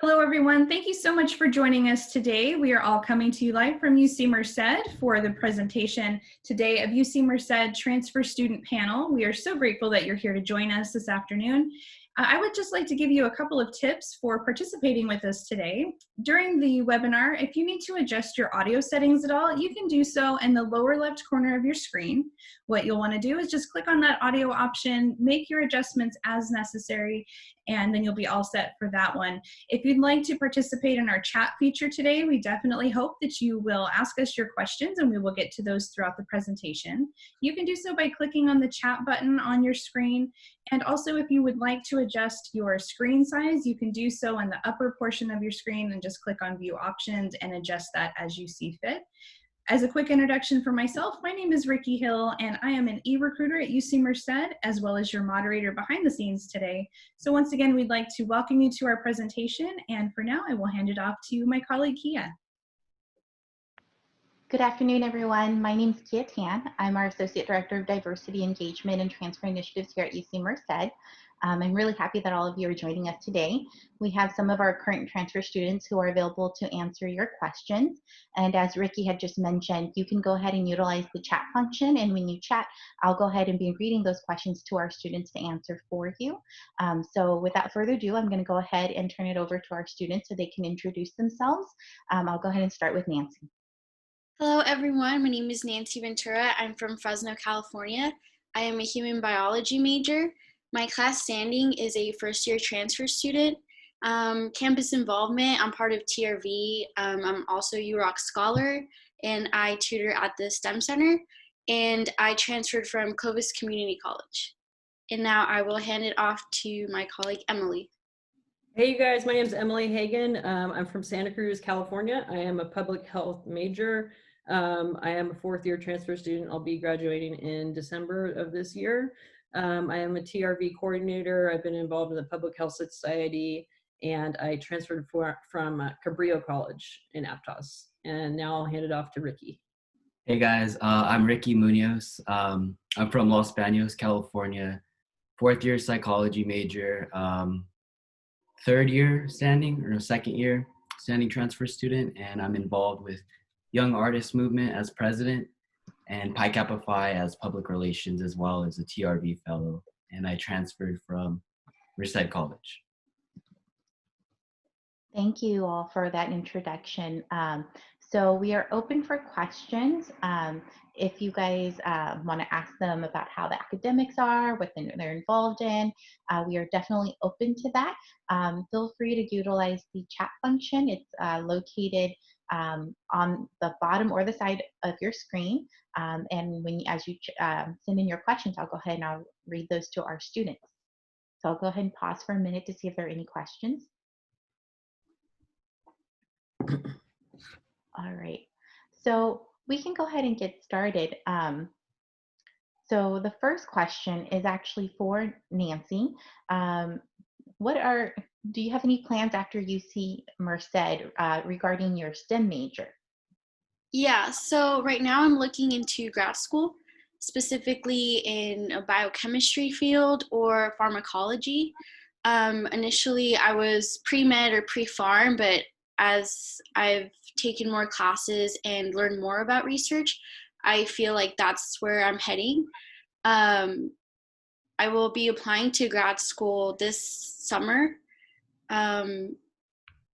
Hello, everyone. Thank you so much for joining us today. We are all coming to you live from UC Merced for the presentation today of UC Merced Transfer Student Panel. We are so grateful that you're here to join us this afternoon. I would just like to give you a couple of tips for participating with us today. During the webinar, if you need to adjust your audio settings at all, you can do so in the lower left corner of your screen. What you'll want to do is just click on that audio option, make your adjustments as necessary, and then you'll be all set for that one. If you'd like to participate in our chat feature today, we definitely hope that you will ask us your questions and we will get to those throughout the presentation. You can do so by clicking on the chat button on your screen. And also, if you would like to adjust your screen size, you can do so in the upper portion of your screen and just click on View Options and adjust that as you see fit. As a quick introduction for myself, my name is Ricky Hill, and I am an e-recruiter at UC Merced, as well as your moderator behind the scenes today. So once again, we'd like to welcome you to our presentation, and for now, I will hand it off to my colleague, Kia. Good afternoon, everyone. My name is Kia Tan. I'm our Associate Director of Diversity Engagement and Transfer Initiatives here at UC Merced. I'm really happy that all of you are joining us today. We have some of our current transfer students who are available to answer your questions. And as Ricky had just mentioned, you can go ahead and utilize the chat function. And when you chat, I'll go ahead and be reading those questions to our students to answer for you. So without further ado, I'm going to go ahead and turn it over to our students so they can introduce themselves. I'll go ahead and start with Nancy. Hello everyone, my name is Nancy Ventura. I'm from Fresno, California. I am a human biology major. My class standing is a first-year transfer student. Campus involvement, I'm part of TRV. I'm also UROC scholar, and I tutor at the STEM Center, and I transferred from Clovis Community College. And now I will hand it off to my colleague, Emily. Hey you guys, my name is Emily Hagan. I'm from Santa Cruz, California. I am a public health major. I am a fourth-year transfer student. I'll be graduating in December of this year. I am a TRV coordinator. I've been involved in the Public Health Society, and I transferred from Cabrillo College in Aptos. And now I'll hand it off to Ricky. Hey guys, I'm Ricky Munoz. I'm from Los Baños, California. Fourth-year psychology major. Third year standing or second year standing transfer student, and I'm involved with Young Artists Movement as president and Pi Kappa Phi as public relations, as well as a TRV fellow. And I transferred from Merced College. Thank you all for that introduction. So we are open for questions. If you guys want to ask them about how the academics are, what they're involved in, we are definitely open to that. Feel free to utilize the chat function. It's located on the bottom or the side of your screen. And as you send in your questions, I'll go ahead and I'll read those to our students. So I'll go ahead and pause for a minute to see if there are any questions. All right, so we can go ahead and get started. So the first question is actually for Nancy. Do you have any plans after UC Merced regarding your STEM major? Yeah, so right now I'm looking into grad school, specifically in a biochemistry field or pharmacology. Initially I was pre-med or pre-pharm, but as I've taken more classes and learned more about research, I feel like that's where I'm heading. I will be applying to grad school this summer. And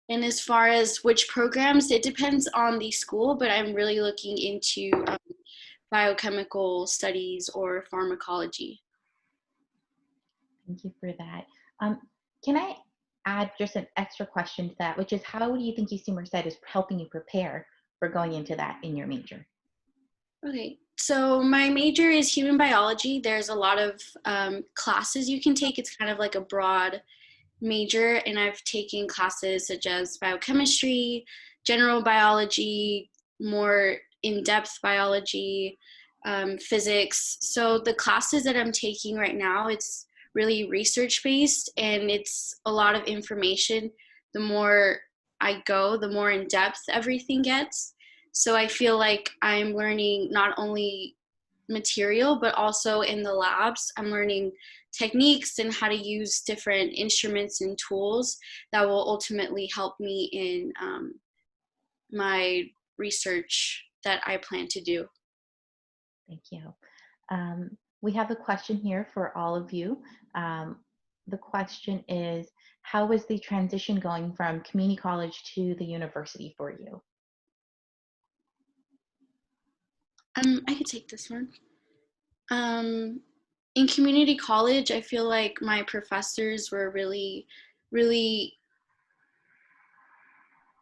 as far as which programs, it depends on the school, but I'm really looking into biochemical studies or pharmacology. Thank you for that. Can I add just an extra question to that, which is how do you think UC Merced is helping you prepare for going into that in your major? Okay, so my major is human biology. There's a lot of classes you can take. It's kind of like a broad major, and I've taken classes such as biochemistry, general biology, more in-depth biology, physics. So the classes that I'm taking right now, it's really research-based, and it's a lot of information. The more I go, the more in-depth everything gets. So I feel like I'm learning not only material, but also in the labs, I'm learning techniques and how to use different instruments and tools that will ultimately help me in my research that I plan to do. Thank you. We have a question here for all of you. The question is, how is the transition going from community college to the university for you? I could take this one. In community college, I feel like my professors were really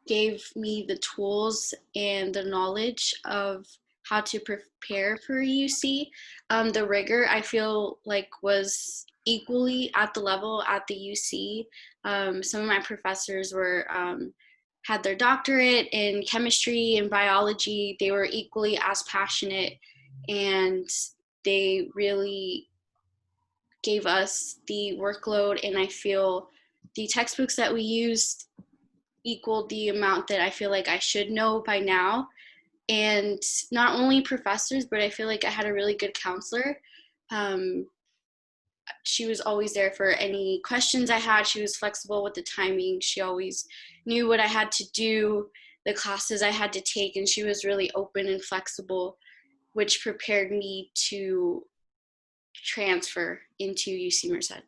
gave me the tools and the knowledge of how to prepare for UC. The rigor, I feel like, was equally at the level at the UC. Some of my professors were had their doctorate in chemistry and biology. They were equally as passionate, and they really gave us the workload, and I feel the textbooks that we used equaled the amount that I feel like I should know by now. And not only professors, but I feel like I had a really good counselor. She was always there for any questions I had. She was flexible with the timing. She always knew what I had to do, the classes I had to take, and she was really open and flexible, which prepared me to transfer into UC Merced.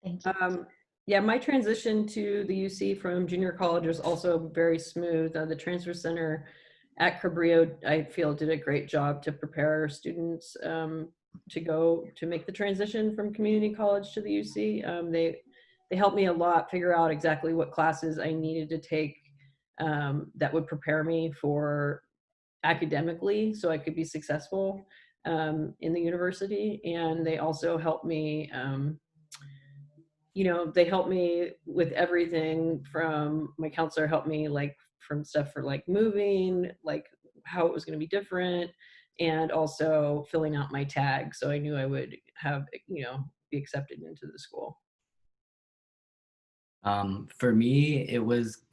Thank you. Yeah, my transition to the UC from junior college was also very smooth. The transfer center at Cabrillo, I feel, did a great job to prepare our students to make the transition from community college to the UC. They helped me a lot figure out exactly what classes I needed to take that would prepare me for academically so I could be successful in the university. And they also helped me they helped me with everything. From my counselor helped me like from stuff for like moving, like how it was going to be different, and also filling out my tag so I knew I would have be accepted into the school. For me,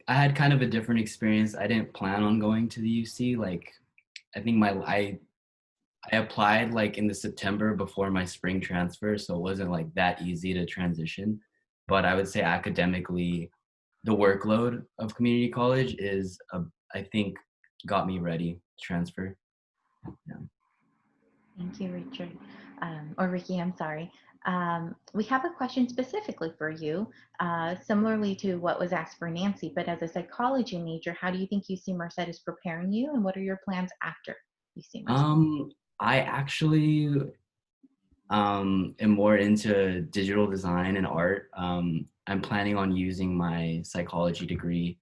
I had kind of a different experience. I didn't plan on going to the UC. Like, I think I applied like in the September before my spring transfer, so it wasn't like that easy to transition. But I would say academically, the workload of community college is, I think, got me ready to transfer. Yeah. Thank you, Richard. Or Ricky, I'm sorry. We have a question specifically for you, similarly to what was asked for Nancy, but as a psychology major, how do you think UC Merced is preparing you, and what are your plans after UC Merced? I actually am more into digital design and art. I'm planning on using my psychology degree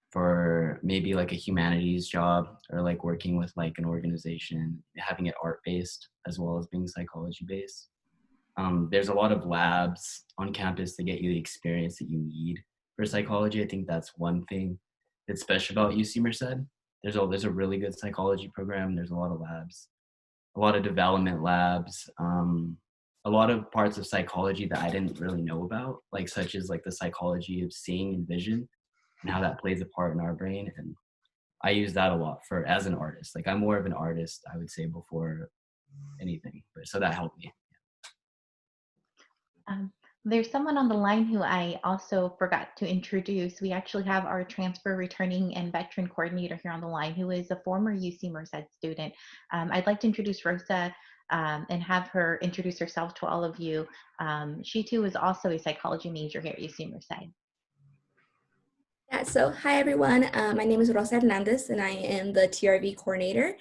for maybe like a humanities job, or like working with like an organization, having it art based as well as being psychology based. There's a lot of labs on campus to get you the experience that you need for psychology. I think that's one thing that's special about UC Merced. There's a really good psychology program. There's a lot of labs, a lot of development labs, a lot of parts of psychology that I didn't really know about, like such as like the psychology of seeing and vision and how that plays a part in our brain. And I use that a lot as an artist. Like, I'm more of an artist, I would say, before anything, but so that helped me. There's someone on the line who I also forgot to introduce. We actually have our transfer, returning, and veteran coordinator here on the line, who is a former UC Merced student. I'd like to introduce Rosa and have her introduce herself to all of you. She too is also a psychology major here at UC Merced. Yeah, so hi everyone. My name is Rosa Hernandez and I am the TRV coordinator.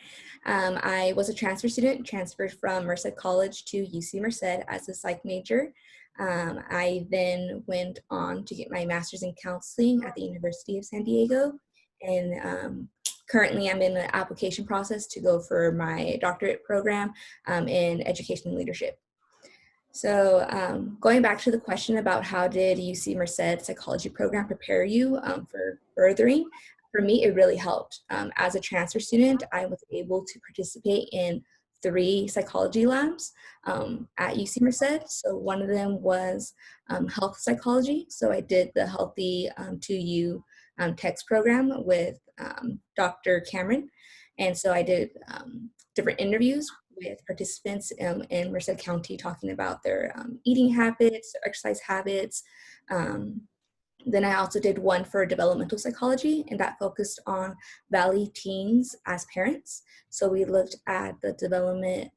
I was a transfer student, transferred from Merced College to UC Merced as a psych major. I then went on to get my master's in counseling at the University of San Diego, and currently I'm in the application process to go for my doctorate program in education and leadership. So going back to the question about how did UC Merced psychology program prepare you for furthering, for me, it really helped. As a transfer student, I was able to participate in 3 psychology labs at UC Merced. So one of them was health psychology. So I did the Healthy to You text program with Dr. Cameron. And so I did different interviews with participants in Merced County talking about their eating habits, their exercise habits. Then I also did one for developmental psychology, and that focused on Valley teens as parents. So we looked at the development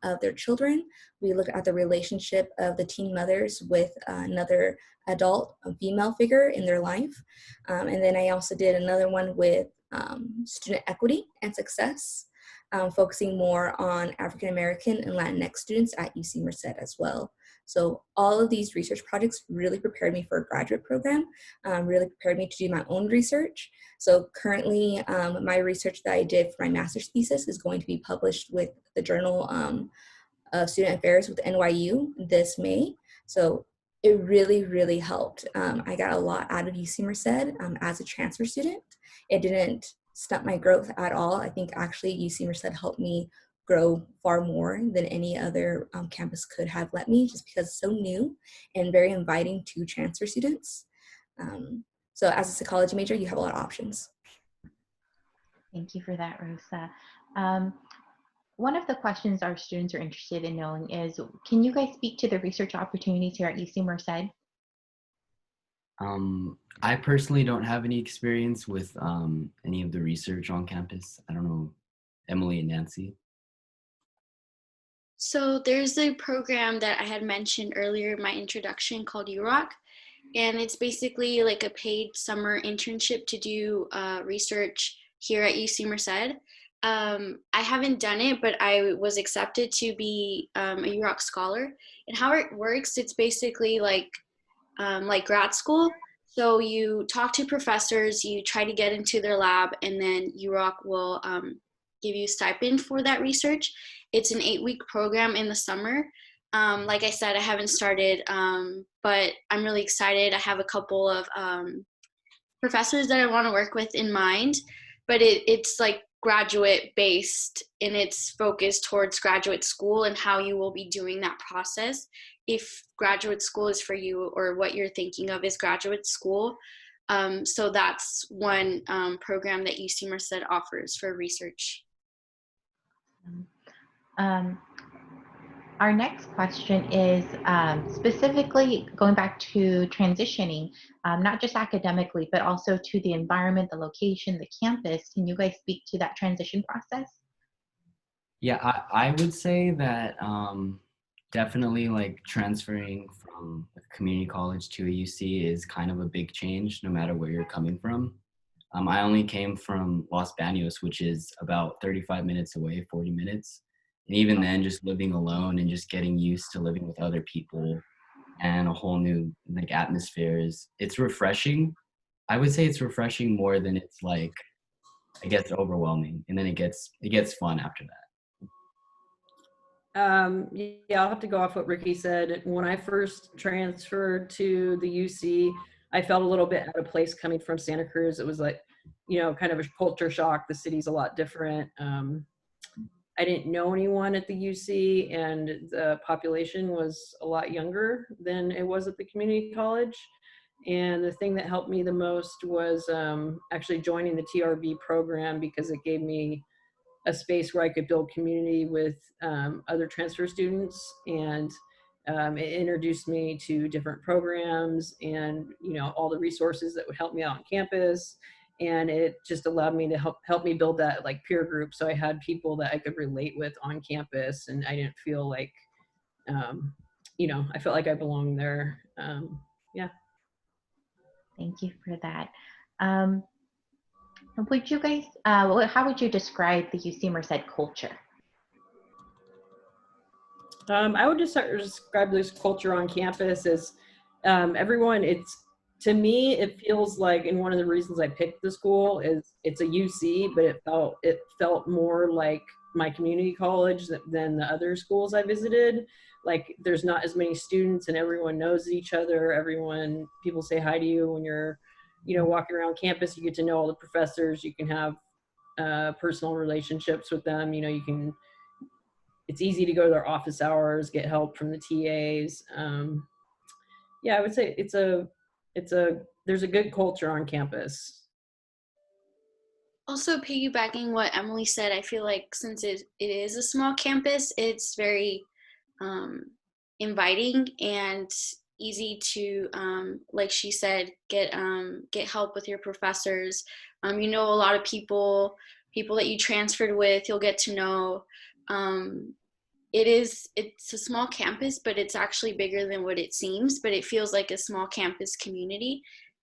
of their children. We looked at the relationship of the teen mothers with another adult, a female figure in their life. And then I also did another one with student equity and success, focusing more on African American and Latinx students at UC Merced as well. So all of these research projects really prepared me for a graduate program, really prepared me to do my own research. So currently, my research that I did for my master's thesis is going to be published with the Journal of Student Affairs with NYU this May. So it really, really helped. I got a lot out of UC Merced as a transfer student. It didn't stunt my growth at all. I think actually UC Merced helped me grow far more than any other campus could have let me, just because it's so new and very inviting to transfer students. So as a psychology major, you have a lot of options. Thank you for that, Rosa. One of the questions our students are interested in knowing is, can you guys speak to the research opportunities here at UC Merced? I personally don't have any experience with any of the research on campus. I don't know, Emily and Nancy. So there's a program that I had mentioned earlier in my introduction called UROC, and it's basically like a paid summer internship to do research here at UC Merced. I haven't done it, but I was accepted to be a UROC scholar. And how it works, it's basically like grad school. So you talk to professors, you try to get into their lab, and then UROC will give you stipend for that research. It's an 8-week program in the summer. Like I said, I haven't started, but I'm really excited. I have a couple of professors that I want to work with in mind, but it's like graduate based, and it's focused towards graduate school and how you will be doing that process. If graduate school is for you, or what you're thinking of is graduate school. So that's one program that UC Merced offers for research. Our next question is specifically going back to transitioning, not just academically, but also to the environment, the location, the campus. Can you guys speak to that transition process? Yeah, I would say that definitely like transferring from a community college to a UC is kind of a big change no matter where you're coming from. I only came from Los Baños, which is about 35 minutes away, 40 minutes. And even then, just living alone and just getting used to living with other people and a whole new like atmosphere it's refreshing. I would say it's refreshing more than it's like, it gets overwhelming, and then it gets fun after that. Yeah, I'll have to go off what Ricky said. When I first transferred to the UC, I felt a little bit out of place coming from Santa Cruz. It was like, kind of a culture shock. The city's a lot different. I didn't know anyone at the UC, and the population was a lot younger than it was at the community college. And the thing that helped me the most was actually joining the TRV program, because it gave me a space where I could build community with other transfer students, and it introduced me to different programs and all the resources that would help me out on campus, and it just allowed me to help me build that like peer group. So I had people that I could relate with on campus, and I didn't feel like I felt like I belonged there. Yeah. Thank you for that. Would you guys, how would you describe the UC Merced culture? I would just describe this culture on campus as everyone, to me, it feels like, and one of the reasons I picked the school is it's a UC, but it felt more like my community college than the other schools I visited. Like there's not as many students, and everyone knows each other. People say hi to you when you're, walking around campus. You get to know all the professors. You can have personal relationships with them. It's easy to go to their office hours, get help from the TAs. Yeah, I would say there's a good culture on campus. Also, piggybacking what Emily said, I feel like since it is a small campus, it's very um, inviting and easy to, like she said, get help with your professors. You know, a lot of people that you transferred with, you'll get to know. Um, it's a small campus, but it's actually bigger than what it seems, but it feels like a small campus community.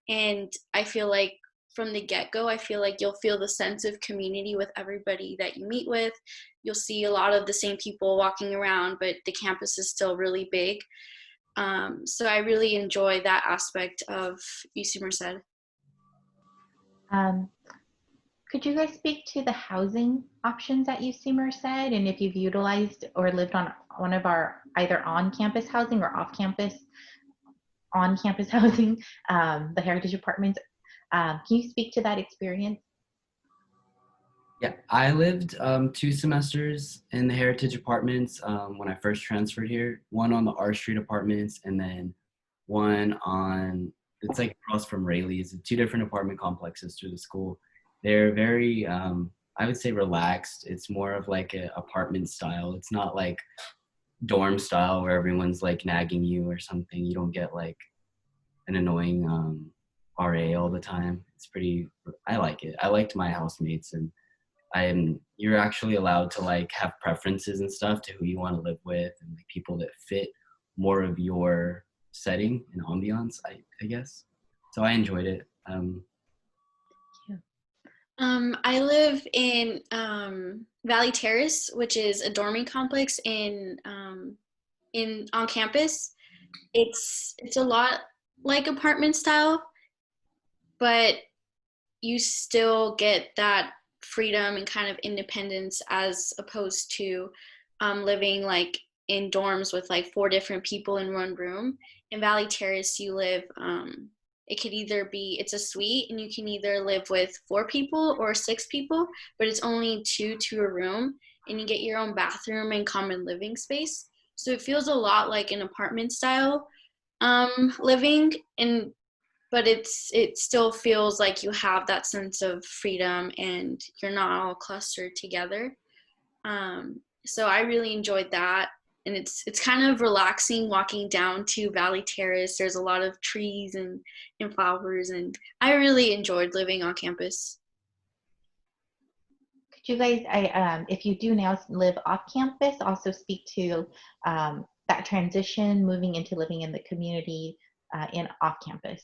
And I feel like from the get-go, I feel like you'll feel the sense of community with everybody that you meet with. You'll see a lot of the same people walking around, but the campus is still really big. So I really enjoy that aspect of UC Merced. Um, could you guys speak to the housing options at UC Merced and if you've utilized or lived on one of our either on-campus housing or off-campus on-campus housing, the Heritage Apartments? Can you speak to that experience? Yeah, I lived 2 semesters in the Heritage Apartments when I first transferred here. One on the R Street Apartments, and then one on, it's like across from Rayleigh's. 2 different apartment complexes through the school. They're very, I would say, relaxed. It's more of like an apartment style. It's not like dorm style where everyone's like nagging you or something. You don't get like an annoying RA all the time. It's pretty, I like it. I liked my housemates, and you're actually allowed to like have preferences and stuff to who you want to live with and like people that fit more of your setting and ambiance, I guess. So I enjoyed it. I live in Valley Terrace, which is a dorming complex in on campus. It's a lot like apartment style, but you still get that freedom and kind of independence as opposed to living like in dorms with like 4 different people in one room. In Valley Terrace, you live, it could either be, it's a suite and you can either live with 4 people or 6 people, but it's only 2 to a room and you get your own bathroom and common living space. So it feels a lot like an apartment style living, and but it still feels like you have that sense of freedom and you're not all clustered together. So I really enjoyed that, and it's kind of relaxing walking down to Valley Terrace. There's a lot of trees and flowers, and I really enjoyed living on campus. Could you guys, if you do now live off campus, also speak to that transition, moving into living in the community in off campus?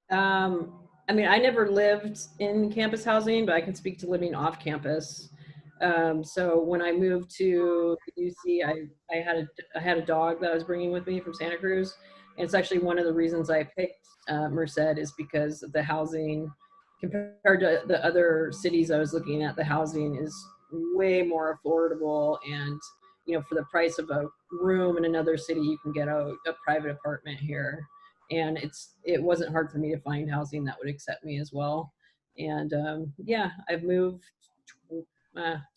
I mean, I never lived in campus housing, but I can speak to living off campus. So when I moved to UC, I had a dog that I was bringing with me from Santa Cruz. And it's actually one of the reasons I picked Merced is because of the housing compared to the other cities I was looking at. The housing is way more affordable, and for the price of a room in another city, you can get a private apartment here. And it wasn't hard for me to find housing that would accept me as well. And yeah, I've moved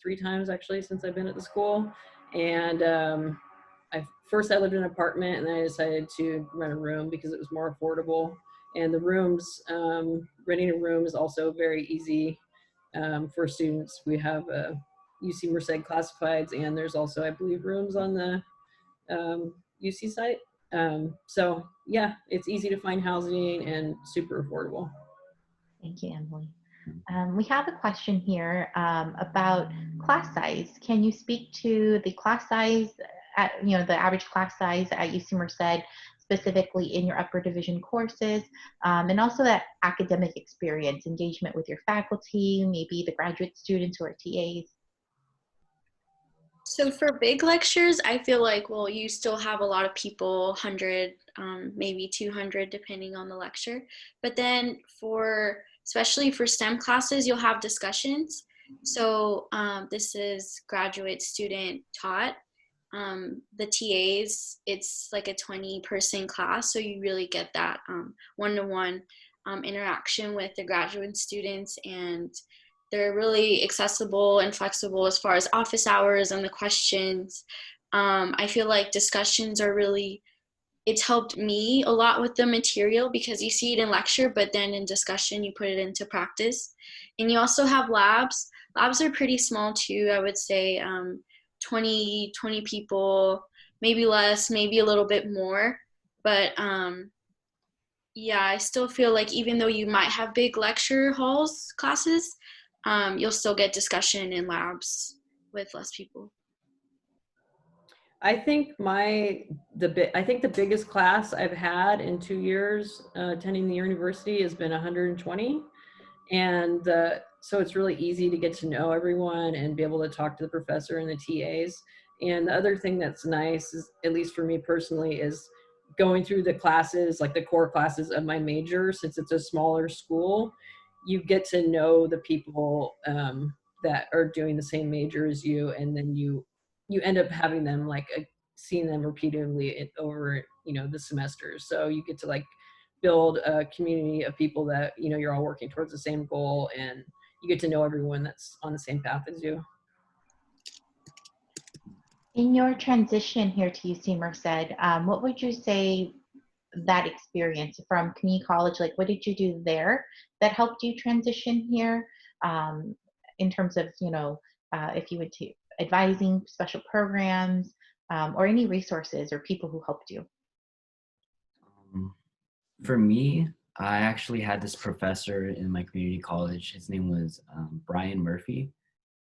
3 times actually since I've been at the school. And first I lived in an apartment, and then I decided to rent a room because it was more affordable. And the rooms, renting a room is also very easy for students. We have UC Merced classifieds, and there's also, I believe, rooms on the UC site. So yeah, it's easy to find housing and super affordable. Thank you, Emily. We have a question here about class size. Can you speak to the class size, the average class size at UC Merced, specifically in your upper division courses, and also that academic experience, engagement with your faculty, maybe the graduate students who are TAs? So for big lectures, I feel like, well, you still have a lot of people, 100, maybe 200, depending on the lecture. But then especially for STEM classes, you'll have discussions. So this is graduate student taught. The TAs, it's like a 20-person class, so you really get that one-to-one interaction with the graduate students, and they're really accessible and flexible as far as office hours and the questions. I feel like discussions are really it's helped me a lot with the material because you see it in lecture, but then in discussion, you put it into practice. And you also have labs. Labs are pretty small too, I would say 20 people, maybe less, maybe a little bit more. But yeah, I still feel like even though you might have big lecture halls classes, you'll still get discussion in labs with less people. I think I think the biggest class I've had in 2 years attending the university has been 120. And so it's really easy to get to know everyone and be able to talk to the professor and the TAs. And the other thing that's nice is, at least for me personally, is going through the classes, like the core classes of my major. Since it's a smaller school, you get to know the people that are doing the same major as you, and then you end up having them like seeing them repeatedly over the semesters. So you get to like build a community of people that you're all working towards the same goal, and you get to know everyone that's on the same path as you. In your transition here to UC Merced, what would you say that experience from community college, like what did you do there that helped you transition here, in terms of, if you would to advising special programs, or any resources or people who helped you? For me, I actually had this professor in my community college. His name was Brian Murphy.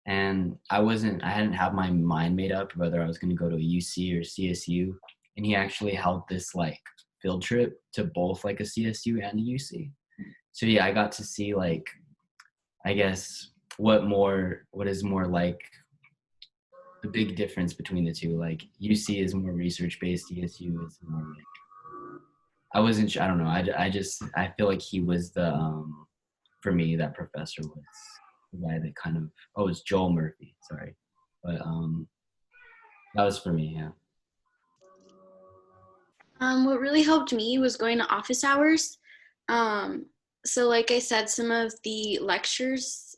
And I hadn't had my mind made up whether I was going to go to a UC or CSU. And he actually held this like field trip to both like a CSU and a UC. So yeah, I got to see like, I guess what is more like the big difference between the two. Like UC is more research based, CSU is more like, I don't know. I feel like he was for me, that professor was the guy that kind of, it's Joel Murphy, sorry. But that was for me, yeah. What really helped me was going to office hours. So like I said, some of the lectures,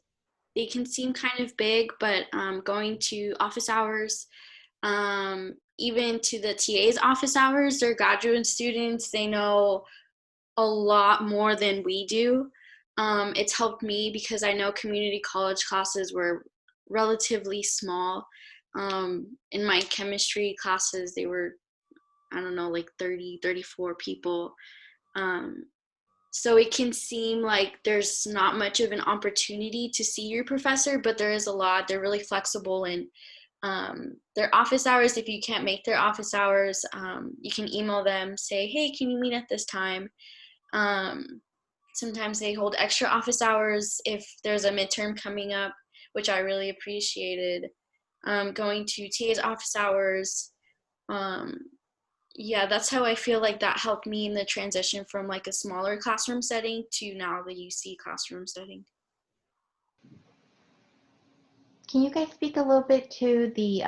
they can seem kind of big, but going to office hours, even to the TA's office hours, they're graduate students, they know a lot more than we do. It's helped me because I know community college classes were relatively small. In my chemistry classes, they were, I don't know, like 30, 34 people. So it can seem like there's not much of an opportunity to see your professor, but there is a lot. They're really flexible, and their office hours, if you can't make their office hours, you can email them, say, hey, can you meet at this time? Sometimes they hold extra office hours if there's a midterm coming up, which I really appreciated. Going to TA's office hours. Yeah, that's how I feel like that helped me in the transition from like a smaller classroom setting to now the UC classroom setting. Can you guys speak a little bit to the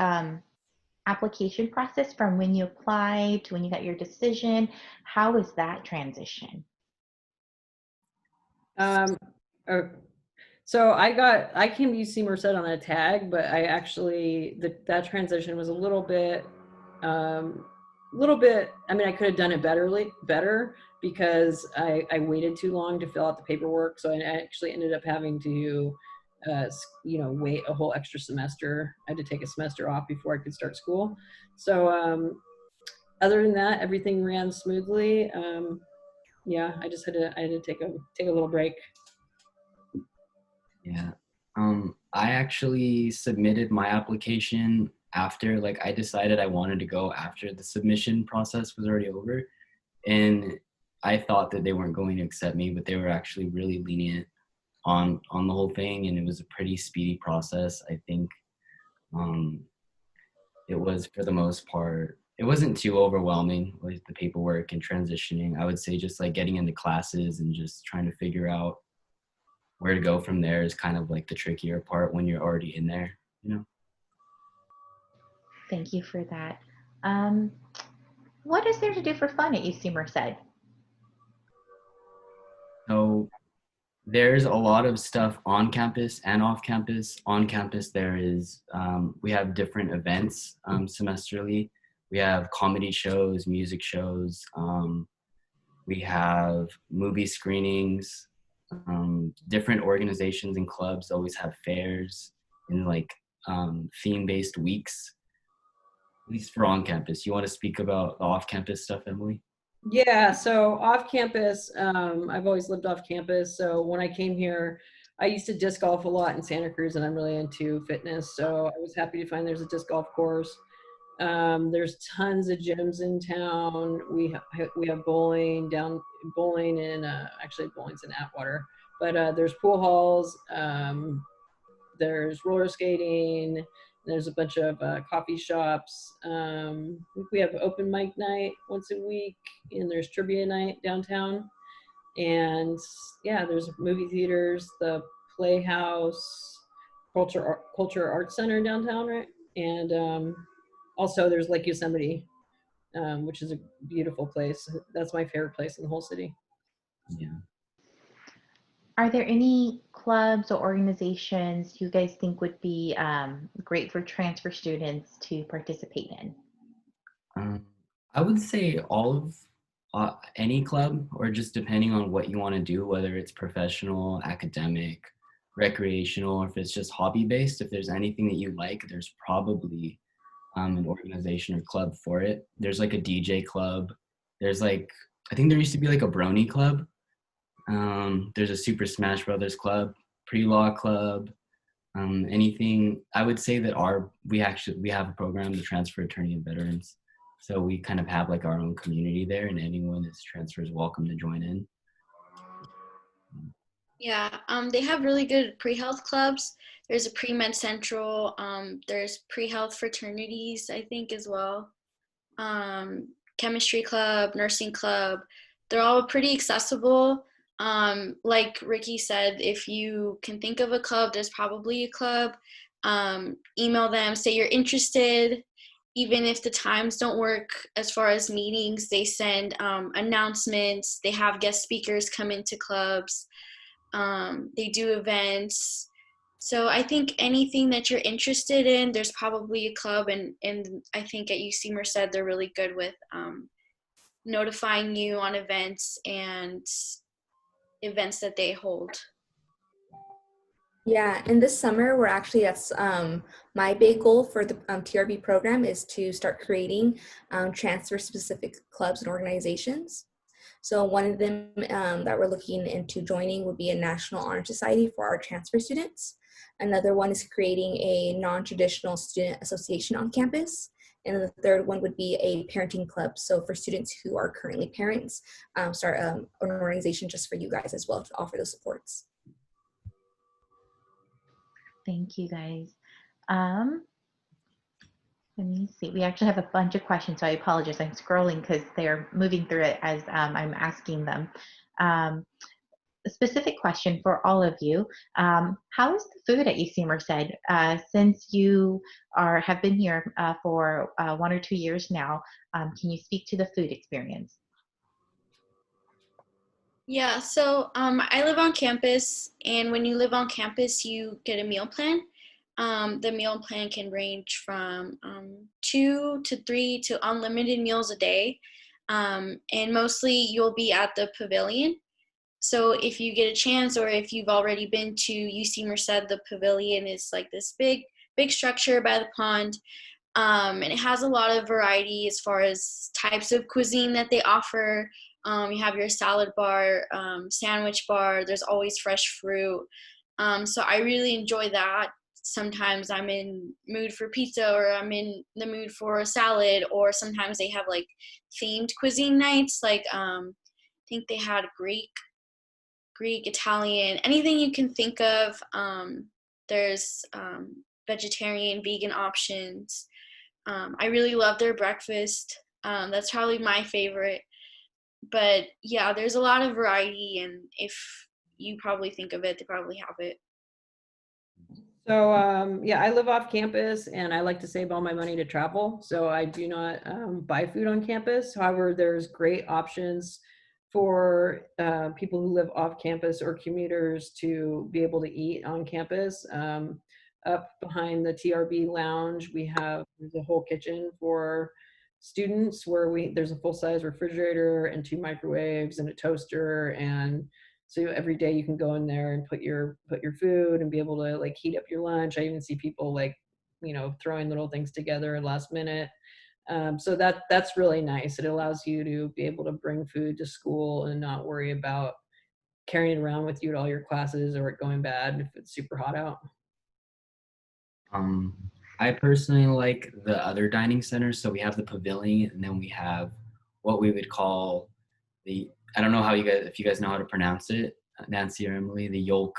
application process from when you applied to when you got your decision? How was that transition? So I came to UC Merced on a tag, but I actually, that transition was a little bit, I mean, I could have done it better because I waited too long to fill out the paperwork. So I actually ended up having to, wait a whole extra semester. I had to take a semester off before I could start school. So other than that, everything ran smoothly. Yeah, I had to take a little break. Yeah. I actually submitted my application after, like, I decided I wanted to go after the submission process was already over. And I thought that they weren't going to accept me, but they were actually really lenient on the whole thing. And it was a pretty speedy process. I think it was, for the most part, it wasn't too overwhelming with the paperwork and transitioning. I would say just like getting into classes and just trying to figure out where to go from there is kind of like the trickier part when you're already in there, Thank you for that. What is there to do for fun at UC Merced? So there's a lot of stuff on campus and off campus. On campus, there is, we have different events semesterly. We have comedy shows, music shows. We have movie screenings. Different organizations and clubs always have fairs and like theme-based weeks, at least for on campus. You want to speak about the off-campus stuff, Emily? Yeah, so off campus, I've always lived off campus. So when I came here, I used to disc golf a lot in Santa Cruz, and I'm really into fitness. So I was happy to find there's a disc golf course. There's tons of gyms in town. We have bowling, and actually bowling's in Atwater, but there's pool halls. There's roller skating. There's a bunch of coffee shops. I think we have open mic night once a week, and there's trivia night downtown. And yeah, there's movie theaters, the Playhouse, Culture Arts Center downtown, right? And also there's Lake Yosemite, which is a beautiful place. That's my favorite place in the whole city. Yeah. Are there any clubs or organizations you guys think would be great for transfer students to participate in? I would say all of any club, or just depending on what you want to do, whether it's professional, academic, recreational, or if it's just hobby based. If there's anything that you like, there's probably an organization or club for it. There's like a DJ club. There's like, I think there used to be like a Brony club. There's a Super Smash Brothers club, pre-law club, anything. I would say that we have a program, the Transfer Attorney of Veterans. So we kind of have like our own community there, and anyone that's transfer is welcome to join in. Yeah, they have really good pre-health clubs. There's a pre-med central. There's pre-health fraternities, I think, as well. Chemistry club, nursing club. They're all pretty accessible. Like Ricky said, if you can think of a club, there's probably a club. Email them, say you're interested. Even if the times don't work as far as meetings, they send announcements. They have guest speakers come into clubs. They do events. So I think anything that you're interested in, there's probably a club. And I think at UC Merced, they're really good with notifying you on events and events that they hold. Yeah, and this summer that's my big goal for the TRB program is to start creating transfer specific clubs and organizations. So one of them that we're looking into joining would be a National Honor Society for our transfer students. Another one is creating a non-traditional student association on campus. And the third one would be a parenting club. So for students who are currently parents, start an organization just for you guys as well to offer those supports. Thank you, guys. Let me see. We actually have a bunch of questions, so I apologize. I'm scrolling because they're moving through it as I'm asking them. A specific question for all of you. How is the food at UC Merced? Since you have been here for 1 or 2 years now, can you speak to the food experience? Yeah, so I live on campus, and when you live on campus, you get a meal plan. The meal plan can range from 2 to 3 to unlimited meals a day, and mostly you'll be at the pavilion. So if you get a chance, or if you've already been to UC Merced, the pavilion is like this big structure by the pond. And it has a lot of variety as far as types of cuisine that they offer. You have your salad bar, sandwich bar. There's always fresh fruit. So I really enjoy that. Sometimes I'm in mood for pizza, or I'm in the mood for a salad, or sometimes they have like themed cuisine nights. Like I think they had Greek, Italian, anything you can think of. There's vegetarian, vegan options. I really love their breakfast. That's probably my favorite. But yeah, there's a lot of variety, and if you probably think of it, they probably have it. So yeah, I live off campus, and I like to save all my money to travel. So I do not buy food on campus. However, there's great options for people who live off campus or commuters to be able to eat on campus. Up behind the TRB lounge, there's a whole kitchen for students, where there's a full-size refrigerator and 2 microwaves and a toaster, and so every day you can go in there and put your food and be able to like heat up your lunch. I even see people like, you know, throwing little things together last minute. So that's really nice. It allows you to be able to bring food to school and not worry about carrying it around with you to all your classes or it going bad if it's super hot out. Um, I personally like the other dining centers. So we have the pavilion, and then we have what we would call the, I don't know how you guys, if you guys know how to pronounce it, Nancy or Emily, the yolk,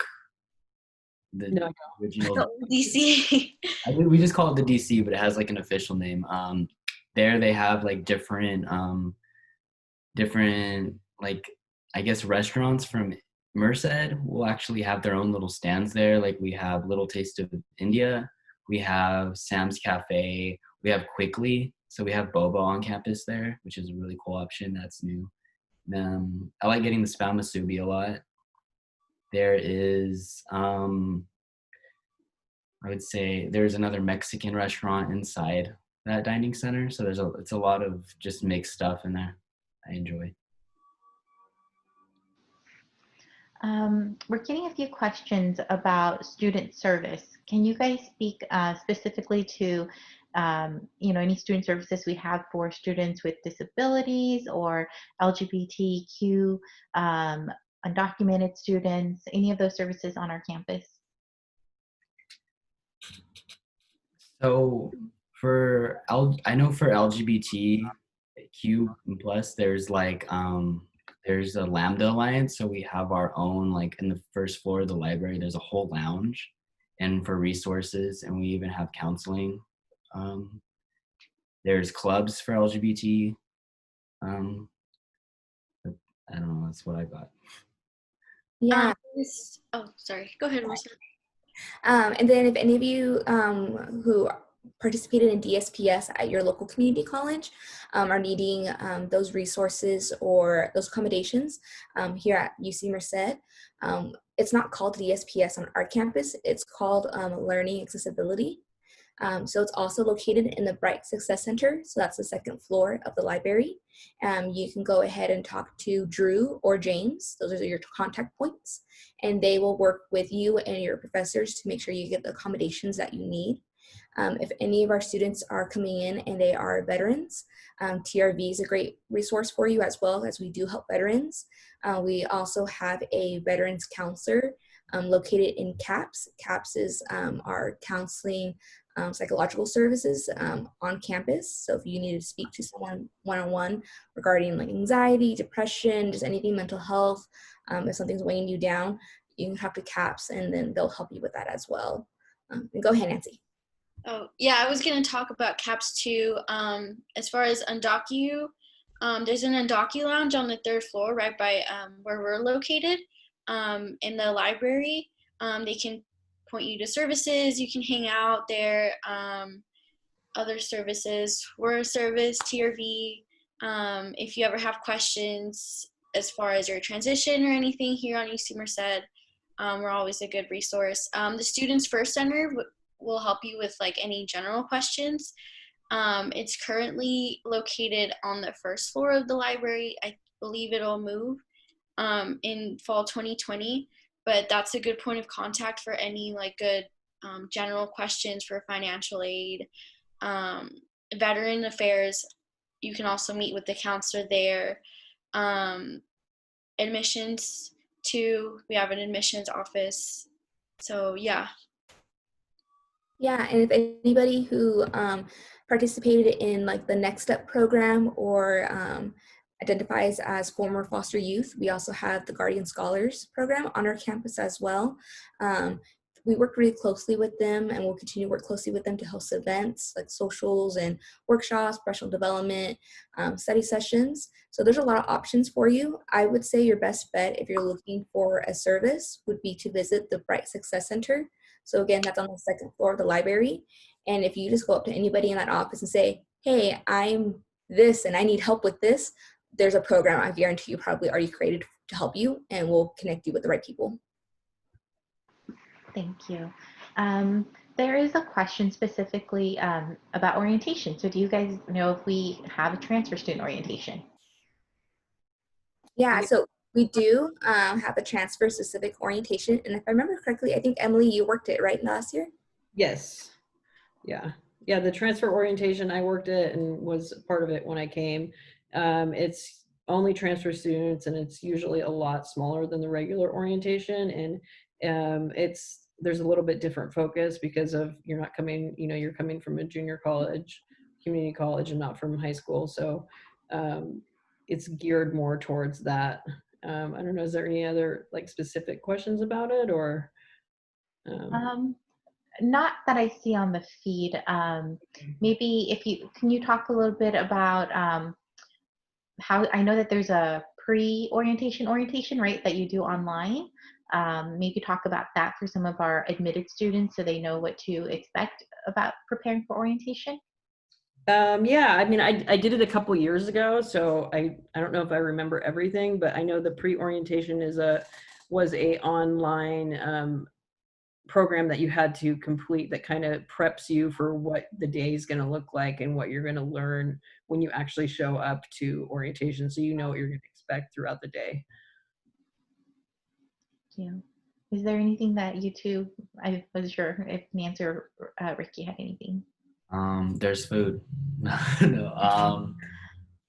the No. original. DC. We just call it the DC, but it has like an official name. There they have like different like, I guess, restaurants from Merced will actually have their own little stands there. Like we have Little Taste of India, we have Sam's Cafe, we have Quickly. So we have boba on campus there, which is a really cool option. That's new. I like getting the spam musubi a lot. There is, I would say there's another Mexican restaurant inside that dining center. So it's a lot of just mixed stuff in there. I enjoy. We're getting a few questions about student service. Can you guys speak specifically to any student services we have for students with disabilities or LGBTQ, undocumented students, any of those services on our campus? So I know for LGBTQ plus, there's like there's a Lambda Alliance. So we have our own, like in the first floor of the library, there's a whole lounge and for resources, and we even have counseling. There's clubs for LGBT. I don't know, that's what I got. Yeah. Oh, sorry. Go ahead, Marissa. And then if any of you who participated in DSPS at your local community college are needing those resources or those accommodations here at UC Merced, it's not called DSPS on our campus. It's called Learning Accessibility. So it's also located in the Bright Success Center. So that's the second floor of the library. You can go ahead and talk to Drew or James. Those are your contact points. And they will work with you and your professors to make sure you get the accommodations that you need. If any of our students are coming in and they are veterans, TRV is a great resource for you as well, as we do help veterans. We also have a veterans counselor located in CAPS. CAPS is our counseling psychological services on campus. So if you need to speak to someone one-on-one regarding like anxiety, depression, just anything mental health, if something's weighing you down, you can talk to CAPS and then they'll help you with that as well. And go ahead, Nancy. Oh, yeah, I was going to talk about CAPS too. As far as Undocu, there's an Undocu lounge on the 3rd floor right by where we're located in the library. They can point you to services. You can hang out there. Other services, we're a service, TRV. If you ever have questions as far as your transition or anything here on UC Merced, we're always a good resource. The Students First Center will help you with like any general questions. It's currently located on the 1st floor of the library. I believe it'll move in fall 2020, but that's a good point of contact for any like good general questions for financial aid. Veteran affairs, you can also meet with the counselor there. Admissions too, we have an admissions office. So yeah. Yeah, and if anybody who participated in like the Next Step program or identifies as former foster youth, we also have the Guardian Scholars program on our campus as well. We work really closely with them and we'll continue to work closely with them to host events like socials and workshops, professional development, study sessions. So there's a lot of options for you. I would say your best bet if you're looking for a service would be to visit the Bright Success Center. So again, that's on the 2nd floor of the library. And if you just go up to anybody in that office and say, hey, I'm this and I need help with this, there's a program I guarantee you probably already created to help you, and we'll connect you with the right people. Thank you. There is a question specifically about orientation. So do you guys know if we have a transfer student orientation? Yeah, so we do have a transfer specific orientation. And if I remember correctly, I think Emily, you worked it right last year? Yes. Yeah. Yeah. The transfer orientation, I worked it and was part of it when I came. It's only transfer students and it's usually a lot smaller than the regular orientation. And there's a little bit different focus because of you're not coming, you're coming from a junior college, community college, and not from high school. So it's geared more towards that. I don't know, is there any other like specific questions about it or? Not that I see on the feed. Maybe can you talk a little bit about how, I know that there's a pre-orientation orientation, right, that you do online. Maybe talk about that for some of our admitted students so they know what to expect about preparing for orientation. Yeah, I mean, I did it a couple years ago, so I don't know if I remember everything, but I know the pre-orientation was a online program that you had to complete that kind of preps you for what the day is going to look like and what you're going to learn when you actually show up to orientation, so you know what you're going to expect throughout the day. Yeah. Is there anything that you two, I wasn't sure if Nancy or Ricky had anything? There's food. No,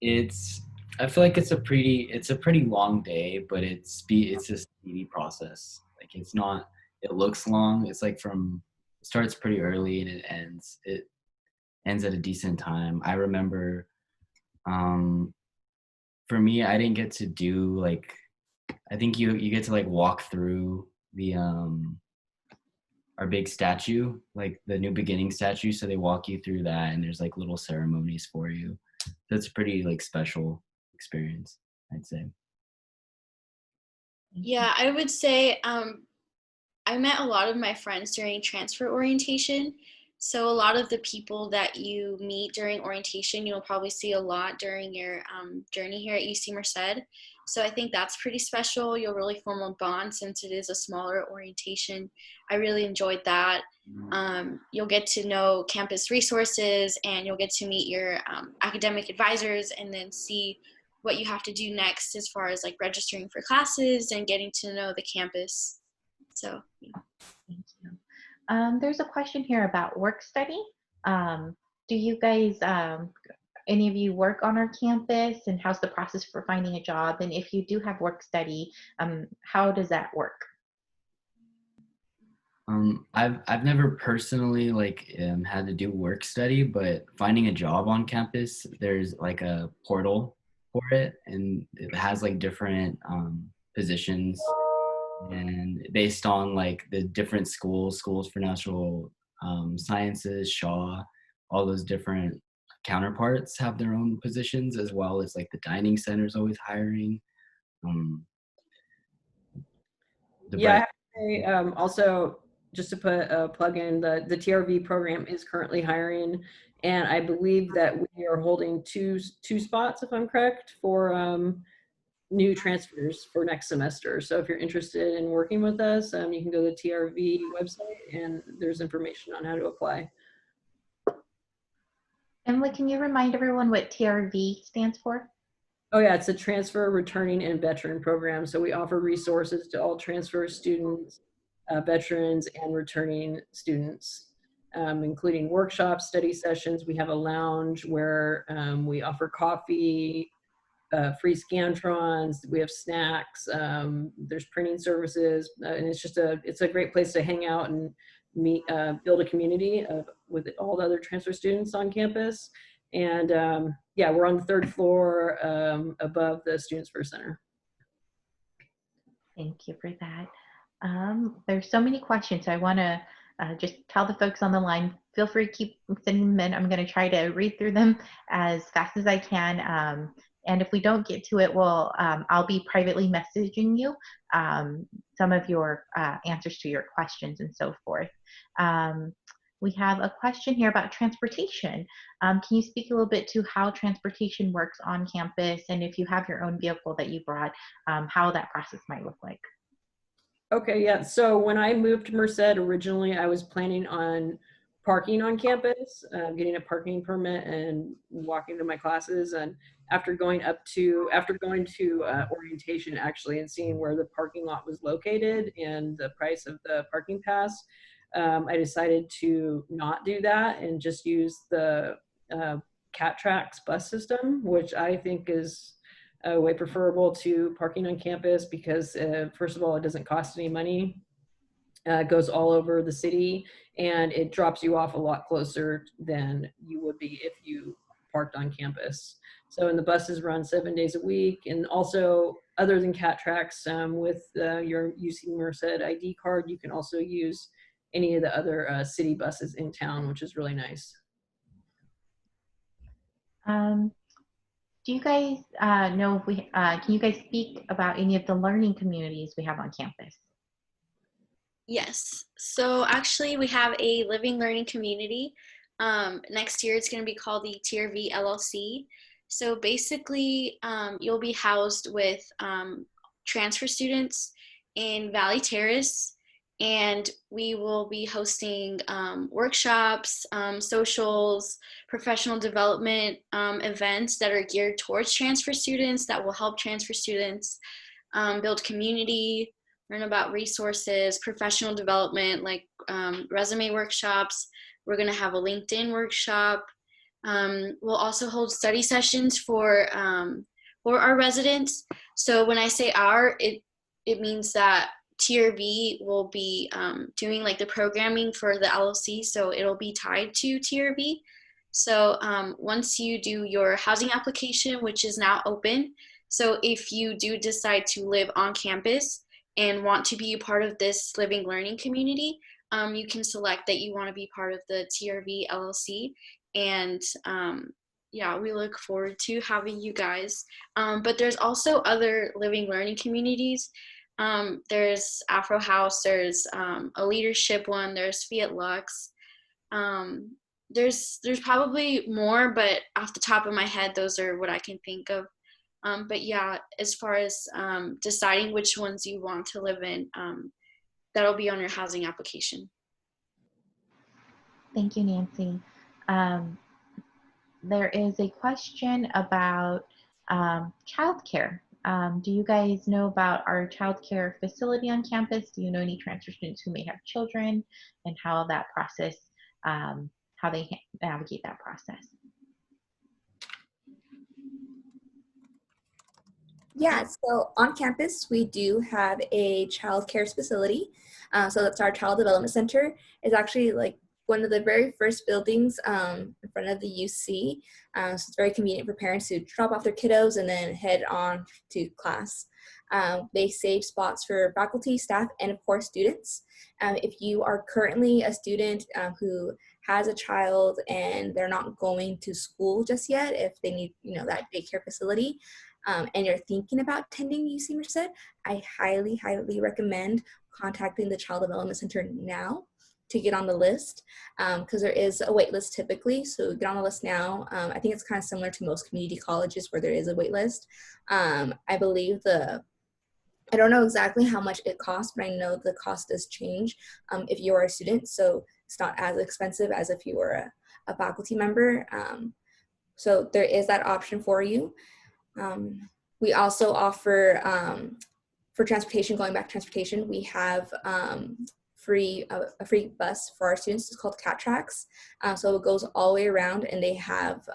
it's I feel like it's a pretty long day, but it's a speedy process. Like it looks long. It's like it starts pretty early and it ends at a decent time. I remember for me, I didn't get to do like, I think you get to like walk through the our big statue, like the New Beginning statue. So they walk you through that, and there's like little ceremonies for you. So it's a pretty like special experience, I'd say. Yeah, I would say I met a lot of my friends during transfer orientation. So a lot of the people that you meet during orientation, you'll probably see a lot during your journey here at UC Merced. So I think that's pretty special. You'll really form a bond since it is a smaller orientation. I really enjoyed that. You'll get to know campus resources and you'll get to meet your academic advisors and then see what you have to do next as far as like registering for classes and getting to know the campus. So, yeah. Thank you. There's a question here about work study. Do you guys, any of you work on our campus, and how's the process for finding a job? And if you do have work study, how does that work? I've never personally had to do work study, but finding a job on campus, there's like a portal for it, and it has like different positions, and based on like the different schools for natural sciences, Shaw, all those different counterparts have their own positions, as well as like the dining center is always hiring. Yeah, I have to say, also, just to put a plug in, the TRV program is currently hiring, and I believe that we are holding two spots, if I'm correct, for new transfers for next semester. So if you're interested in working with us, you can go to the TRV website and there's information on how to apply. Emily, can you remind everyone what TRV stands for? Oh yeah, it's a transfer, returning, and veteran program. So we offer resources to all transfer students, veterans, and returning students, including workshops, study sessions. We have a lounge where we offer coffee, free Scantrons. We have snacks. There's printing services, and it's a great place to hang out and meet, build a community with all the other transfer students on campus. And yeah, we're on the 3rd floor above the Students First Center. Thank you for that. There's so many questions. So I want to just tell the folks on the line, feel free to keep sending them in. I'm going to try to read through them as fast as I can. And if we don't get to it, I'll be privately messaging you some of your answers to your questions and so forth. We have a question here about transportation. Can you speak a little bit to how transportation works on campus, and if you have your own vehicle that you brought, how that process might look like? Okay, yeah. So when I moved to Merced originally, I was planning on parking on campus, getting a parking permit and walking to my classes. And after going to orientation actually and seeing where the parking lot was located and the price of the parking pass, I decided to not do that and just use the Cat Tracks bus system, which I think is way preferable to parking on campus because first of all, it doesn't cost any money. It goes all over the city and it drops you off a lot closer than you would be if you parked on campus. So, and the buses run 7 days a week. And also, other than Cat Tracks, with your UC Merced ID card, you can also use any of the other city buses in town, which is really nice. Do you guys know if we, can you guys speak about any of the learning communities we have on campus? Yes. So actually, we have a living learning community. Next year, it's going to be called the TRV LLC. So basically, you'll be housed with transfer students in Valley Terrace, and we will be hosting workshops, socials, professional development events that are geared towards transfer students that will help transfer students build community, learn about resources, professional development, like resume workshops. We're going to have a LinkedIn workshop. We'll also hold study sessions for our residents. So when I say our, it means that TRV will be doing like the programming for the LLC, so it'll be tied to TRV. So once you do your housing application, which is now open, so if you do decide to live on campus and want to be a part of this living learning community, you can select that you want to be part of the TRV LLC. And yeah, we look forward to having you guys. But there's also other living learning communities. There's Afro House, there's a leadership one, there's Fiat Lux. There's probably more, but off the top of my head, those are what I can think of. But yeah, as far as deciding which ones you want to live in, that'll be on your housing application. Thank you, Nancy. There is a question about childcare. Do you guys know about our childcare facility on campus? Do you know any transfer students who may have children and how that process, how they navigate that process? Yeah, so on campus, we do have a child care facility. So that's our Child Development Center. It's actually like one of the very first buildings in front of the UC. So it's very convenient for parents to drop off their kiddos and then head on to class. They save spots for faculty, staff, and of course students. If you are currently a student who has a child and they're not going to school just yet, if they need that daycare facility, and you're thinking about attending UC Merced, I highly, highly recommend contacting the Child Development Center now to get on the list, because there is a wait list typically, so get on the list now. I think it's kind of similar to most community colleges where there is a wait list. I believe I don't know exactly how much it costs, but I know the cost does change if you are a student, so it's not as expensive as if you were a faculty member. So there is that option for you. We also offer, for transportation, going back to transportation, we have a free bus for our students. It's called Cat Tracks. So it goes all the way around, and they have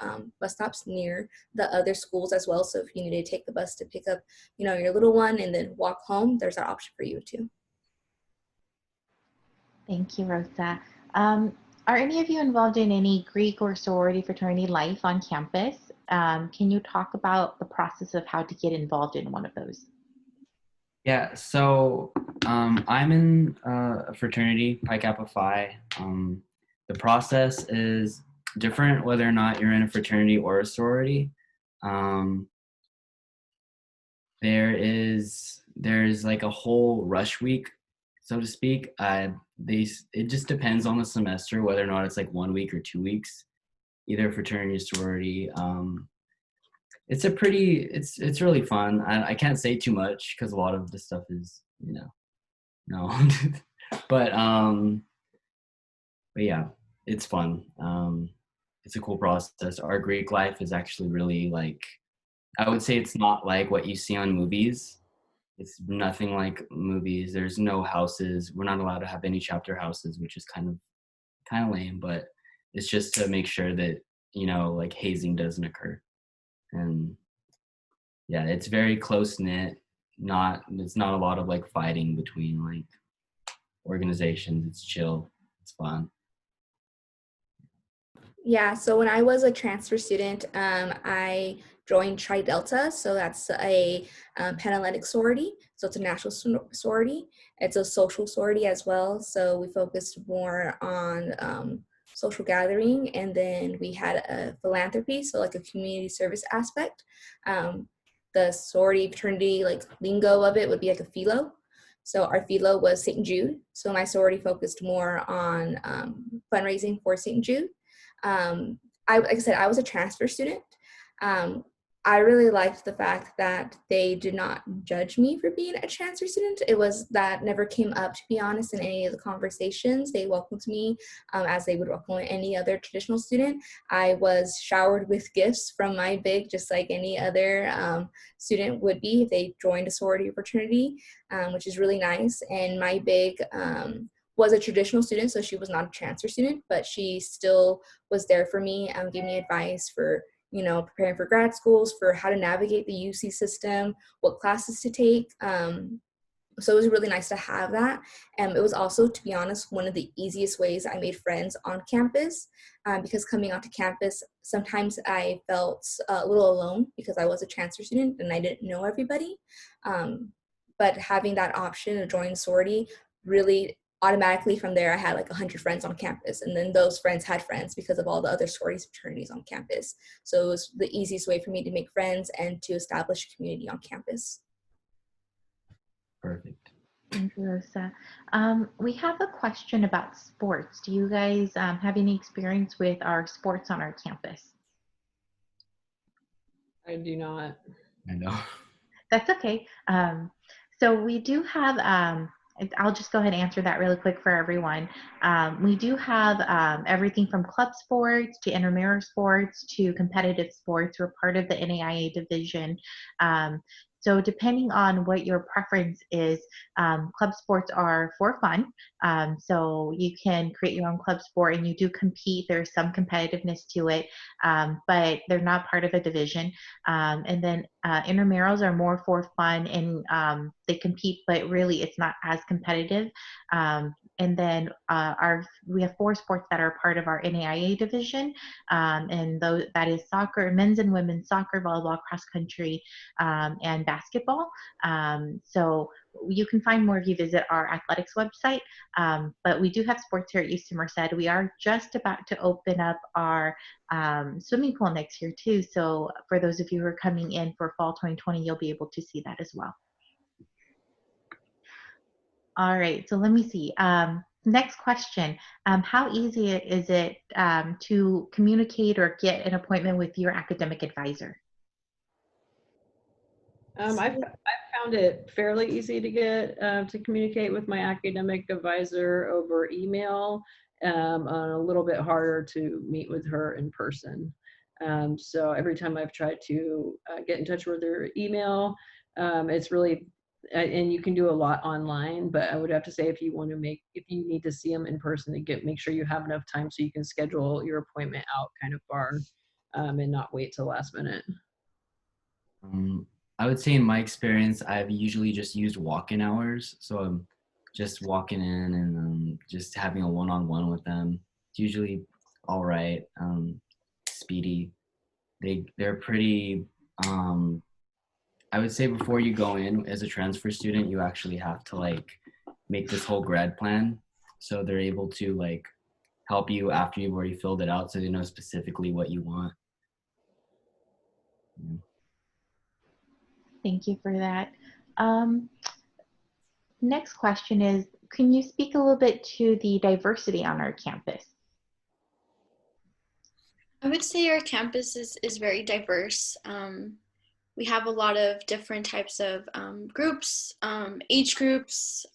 bus stops near the other schools as well. So if you need to take the bus to pick up, your little one and then walk home, there's that option for you too. Thank you, Rosa. Are any of you involved in any Greek or sorority fraternity life on campus? Can you talk about the process of how to get involved in one of those? Yeah, so I'm in a fraternity, Pi Kappa Phi. The process is different whether or not you're in a fraternity or a sorority. There's like a whole rush week, so to speak. It just depends on the semester whether or not it's like 1 week or 2 weeks, either fraternity or sorority. It's really fun. I can't say too much because a lot of the stuff is No. but yeah, it's fun. It's a cool process. Our Greek life is actually really like, I would say it's not like what you see on movies. It's nothing like movies. There's no houses. We're not allowed to have any chapter houses, which is kind of lame, but it's just to make sure that, like hazing doesn't occur. And yeah, it's very close knit. It's not a lot of like fighting between like organizations. It's chill. It's fun. Yeah, so when I was a transfer student, I joined Tri Delta. So that's a Panhellenic sorority. So it's a national sorority. It's a social sorority as well. So we focused more on social gathering, and then we had a philanthropy, so like a community service aspect. The sorority fraternity like lingo of it would be like a philo. So our philo was St. Jude. So my sorority focused more on fundraising for St. Jude. Like I said, I was a transfer student. I really liked the fact that they did not judge me for being a transfer student. It was that never came up, to be honest, in any of the conversations. They welcomed me as they would welcome any other traditional student. I was showered with gifts from my big, just like any other student would be if they joined a sorority or fraternity, which is really nice. And my big was a traditional student, so she was not a transfer student, but she still was there for me, gave me advice for preparing for grad schools, for how to navigate the UC system, what classes to take. So it was really nice to have that. And it was also, to be honest, one of the easiest ways I made friends on campus, because coming onto campus, sometimes I felt a little alone because I was a transfer student and I didn't know everybody. But having that option of joining sorority really automatically from there, I had like 100 friends on campus. And then those friends had friends because of all the other sororities fraternities on campus. So it was the easiest way for me to make friends and to establish a community on campus. Perfect. Thank you, Rosa. We have a question about sports. Do you guys have any experience with our sports on our campus? I do not. I know. That's okay. So we do have, I'll just go ahead and answer that really quick for everyone. We do have everything from club sports to intramural sports to competitive sports. We're part of the NAIA division. So depending on what your preference is, club sports are for fun. So you can create your own club sport and you do compete. There's some competitiveness to it, but they're not part of a division. And then intramurals are more for fun and they compete, but really it's not as competitive. And then we have 4 sports that are part of our NAIA division, and that is soccer, men's and women's soccer, volleyball, cross country, and basketball. So you can find more if you visit our athletics website, but we do have sports here at UC Merced. We are just about to open up our swimming pool next year too. So for those of you who are coming in for fall 2020, you'll be able to see that as well. All right, so let me see. Next question. How easy is it to communicate or get an appointment with your academic advisor? I've found it fairly easy to get to communicate with my academic advisor over email, a little bit harder to meet with her in person. So every time I've tried to get in touch with her email, it's really, and you can do a lot online, but I would have to say if you need to see them in person, to make sure you have enough time so you can schedule your appointment out kind of far and not wait till last minute. I would say in my experience, I've usually just used walk-in hours. So I'm just walking in and just having a one-on-one with them. It's usually all right, speedy. They're pretty, I would say before you go in as a transfer student, you actually have to like make this whole grad plan. So they're able to like help you after you've already filled it out so they know specifically what you want. Yeah. Thank you for that. Next question is, can you speak a little bit to the diversity on our campus? I would say our campus is very diverse. We have a lot of different types of groups, age groups,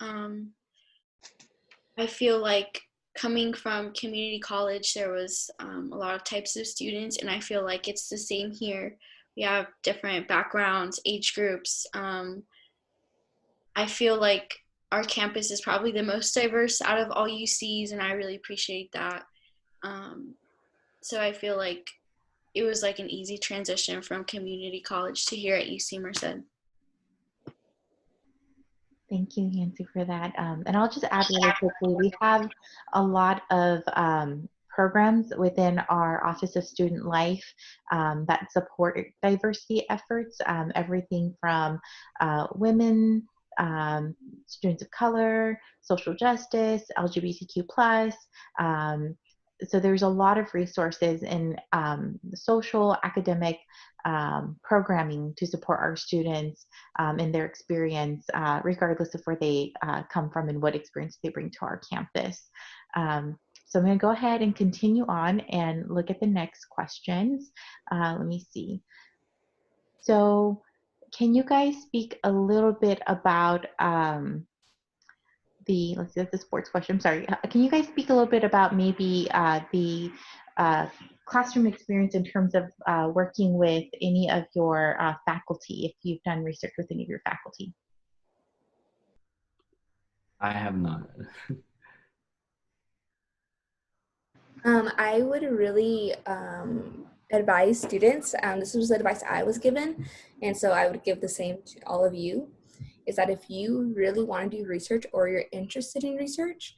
I feel like coming from community college, there was a lot of types of students, and I feel like it's the same here. We have different backgrounds, age groups. I feel like our campus is probably the most diverse out of all UCs, and I really appreciate that. Um, so I feel like it was like an easy transition from community college to here at UC Merced. Thank you, Nancy, for that. And I'll just add really quickly, we have a lot of programs within our Office of Student Life that support diversity efforts, everything from women, students of color, social justice, LGBTQ+. So there's a lot of resources in social, academic, programming to support our students in their experience, regardless of where they come from and what experience they bring to our campus. So I'm going to go ahead and continue on and look at the next questions. Let me see. So can you guys speak a little bit about let's see, that's a sports question. I'm sorry. Can you guys speak a little bit about maybe the classroom experience in terms of working with any of your faculty, if you've done research with any of your faculty? I have not. I would really advise students, this was the advice I was given, and so I would give the same to all of you, is that if you really want to do research or you're interested in research,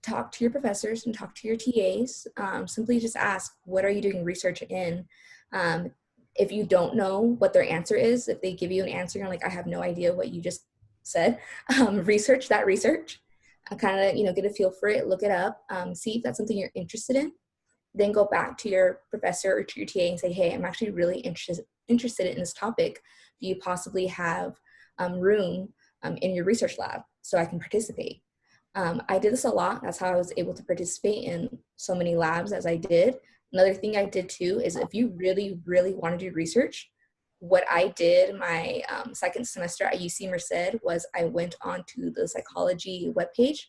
talk to your professors and talk to your TAs. Simply just ask, what are you doing research in? If you don't know what their answer is, if they give you an answer, you're like, I have no idea what you just said, research that research. Kind of, get a feel for it, look it up, see if that's something you're interested in. Then go back to your professor or to your TA and say, hey, I'm actually really interested in this topic. Do you possibly have room in your research lab so I can participate? I did this a lot. That's how I was able to participate in so many labs as I did. Another thing I did too is if you really, really want to do research, what I did my second semester at UC Merced was I went onto the psychology webpage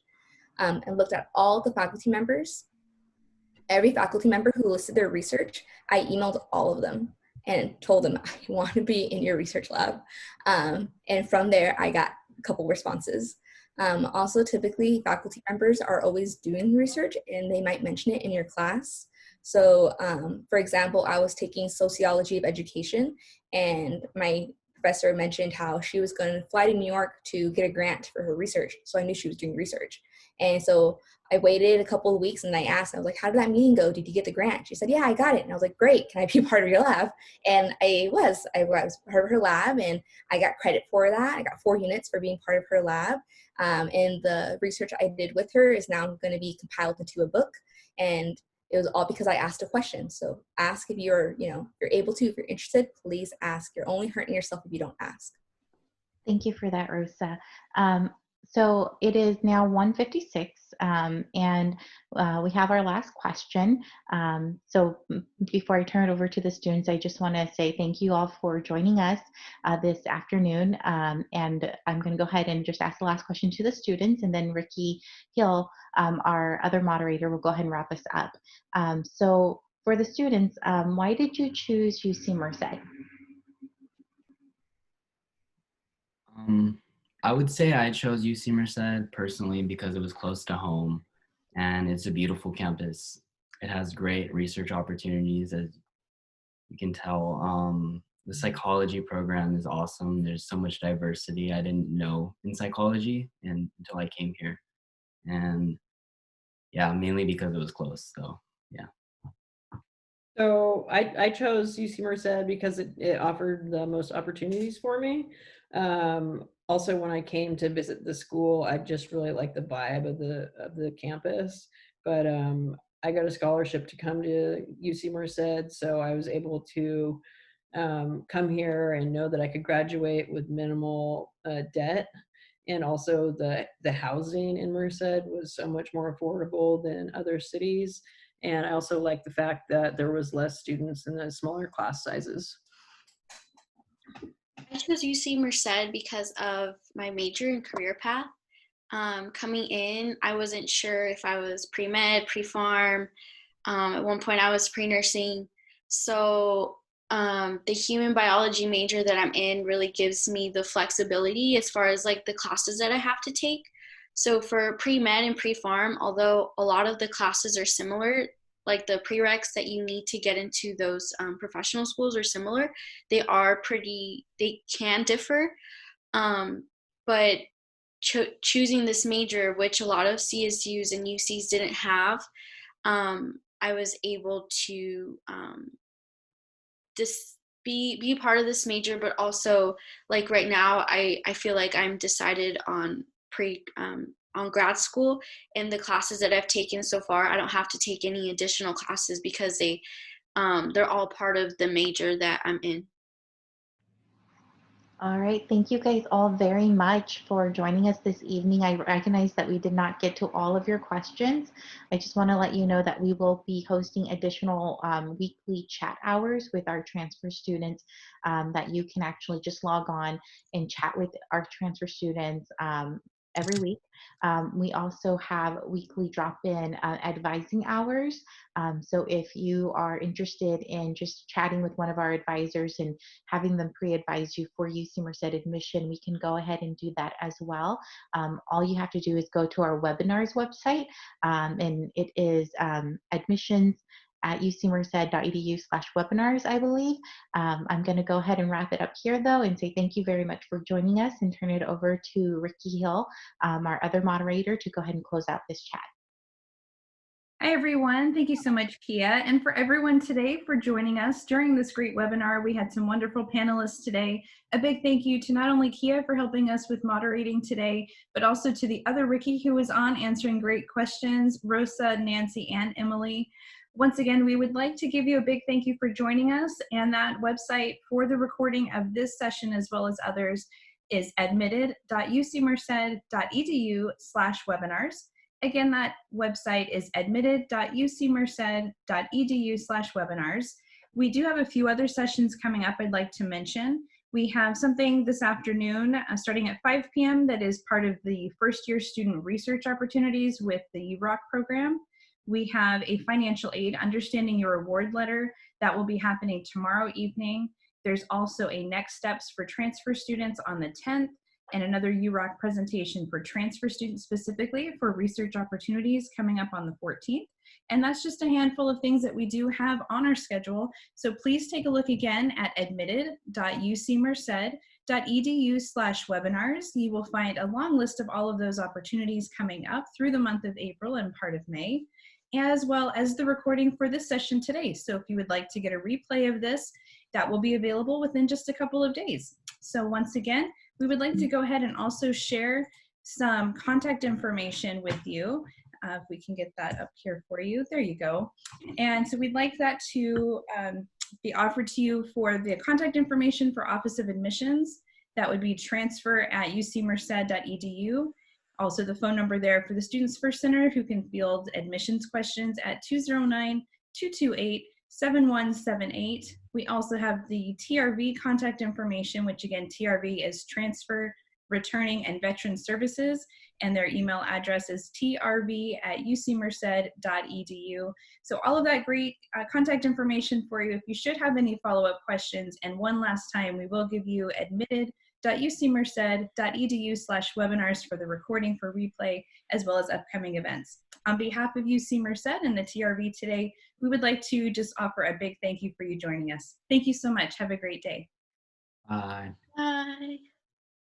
and looked at all the faculty members. Every faculty member who listed their research, I emailed all of them and told them, I want to be in your research lab. And from there, I got a couple responses. Also, typically, faculty members are always doing research and they might mention it in your class. So, for example, I was taking sociology of education and my professor mentioned how she was going to fly to New York to get a grant for her research. So I knew she was doing research. And so I waited a couple of weeks and I asked, I was like, how did that meeting go? Did you get the grant? She said, yeah, I got it. And I was like, great, can I be part of your lab? And I was part of her lab and I got credit for that. I got 4 units for being part of her lab. And the research I did with her is now going to be compiled into a book. And it was all because I asked a question. So ask if you're able to, if you're interested, please ask. You're only hurting yourself if you don't ask. Thank you for that, Rosa. So it is now 1:56, and we have our last question. So before I turn it over to the students, I just want to say thank you all for joining us this afternoon. And I'm going to go ahead and just ask the last question to the students, and then Ricky Hill, our other moderator, will go ahead and wrap us up. So for the students, why did you choose UC Merced? I would say I chose UC Merced personally because it was close to home and it's a beautiful campus. It has great research opportunities, as you can tell. The psychology program is awesome. There's so much diversity I didn't know in psychology until I came here. And yeah, mainly because it was close, so yeah. So I chose UC Merced because it offered the most opportunities for me. Also, when I came to visit the school, I just really liked the vibe of the campus. But I got a scholarship to come to UC Merced, so I was able to come here and know that I could graduate with minimal debt. And also the housing in Merced was so much more affordable than other cities. And I also like the fact that there was less students in the smaller class sizes. I chose UC Merced because of my major and career path. Coming in, I wasn't sure if I was pre-med, pre-pharm. At one point, I was pre-nursing. So the human biology major that I'm in really gives me the flexibility as far as like the classes that I have to take. So for pre-med and pre-pharm, although a lot of the classes are similar, like the prereqs that you need to get into those professional schools are similar, they can differ. But choosing this major, which a lot of CSUs and UCs didn't have, I was able to just be part of this major, but also like right now, I feel like I'm decided on on grad school, and the classes that I've taken so far, I don't have to take any additional classes because they're all part of the major that I'm in. All right, thank you guys all very much for joining us this evening. I recognize that we did not get to all of your questions. I just want to let you know that we will be hosting additional weekly chat hours with our transfer students that you can actually just log on and chat with our transfer students every week. We also have weekly drop-in advising hours. So if you are interested in just chatting with one of our advisors and having them pre-advise you for UC Merced admission, we can go ahead and do that as well. All you have to do is go to our webinars website, and it is admissions at ucmerced.edu/webinars, I believe. I'm going to go ahead and wrap it up here, though, and say thank you very much for joining us and turn it over to Ricky Hill, our other moderator, to go ahead and close out this chat. Hi, everyone. Thank you so much, Kia. And for everyone today for joining us during this great webinar. We had some wonderful panelists today. A big thank you to not only Kia for helping us with moderating today, but also to the other Ricky who was on answering great questions, Rosa, Nancy, and Emily. Once again, we would like to give you a big thank you for joining us, and that website for the recording of this session as well as others is admitted.ucmerced.edu/webinars. Again, that website is admitted.ucmerced.edu/webinars. We do have a few other sessions coming up I'd like to mention. We have something this afternoon starting at 5 p.m. that is part of the first year student research opportunities with the UROC program. We have a financial aid understanding your award letter that will be happening tomorrow evening. There's also a next steps for transfer students on the 10th, and another UROC presentation for transfer students specifically for research opportunities coming up on the 14th. And that's just a handful of things that we do have on our schedule. So please take a look again at admitted.ucmerced.edu/webinars. You will find a long list of all of those opportunities coming up through the month of April and part of May, as well as the recording for this session today. So if you would like to get a replay of this, that will be available within just a couple of days. So once again, we would like to go ahead and also share some contact information with you. If we can get that up here for you. There you go. And so we'd like that to be offered to you for the contact information for Office of Admissions. That would be transfer@ucmerced.edu. Also the phone number there for the Students First Center who can field admissions questions at 209-228-7178. We also have the TRV contact information, which again, TRV is Transfer, Returning, and Veteran Services, and their email address is trv@ucmerced.edu. So all of that great contact information for you if you should have any follow-up questions. And one last time, we will give you admitted.ucmerced.edu/webinars for the recording for replay, as well as upcoming events. On behalf of UC Merced and the TRV today, we would like to just offer a big thank you for you joining us. Thank you so much. Have a great day. Bye. Bye.